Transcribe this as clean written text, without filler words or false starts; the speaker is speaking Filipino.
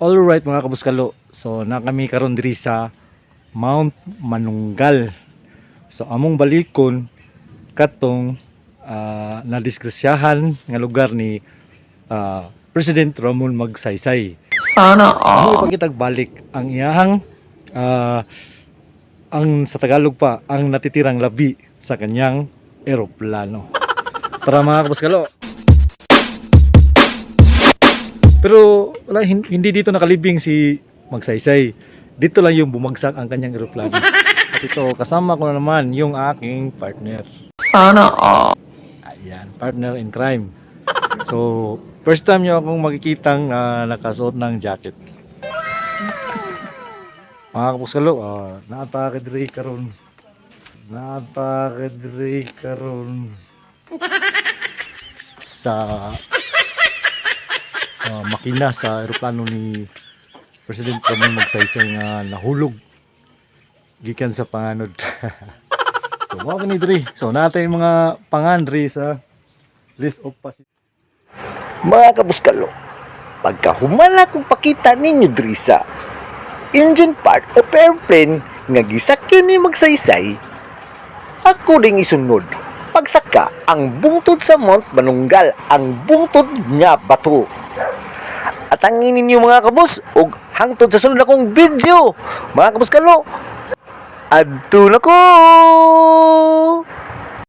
Alright mga kabuskalo, so na kami karon diri sa Mount Manunggal. So among balikon katong nadiskusyahan nga lugar ni President Ramon Magsaysay. Sana Amo ipakitag balik ang iyahang ang sa Tagalog pa ang natitirang labi sa kanyang eroplano. Tara mga kabuskalo. Pero wala, hindi dito nakalibing si Magsaysay. Dito lang yung bumagsak ang kanyang eroplano. At ito, kasama ko na naman yung aking partner. Sana Ayan, partner in crime. So, first time nyo akong makikitang nakasuot ng jacket. Mga kapuskalo, naatake diri karon. Naatake diri karon sa makina sa eroplano ni President Ramon Magsaysay nga nahulog gikan sa panganod. So mao ni diri. So natay mga pangan diri sa list of passengers. Mga kabuskalo, pagkahuman akong pakita ninyo diri sa engine part of airplane nga gisakyan ni Magsaysay, ako ding isunod. Pagsaka ang bungtod sa Mount Manunggal, ang bungtod nga bato. At ang ninyo mga kabus, ug hangtod sa sunod akong video, mga kabuskalo, adto na ko!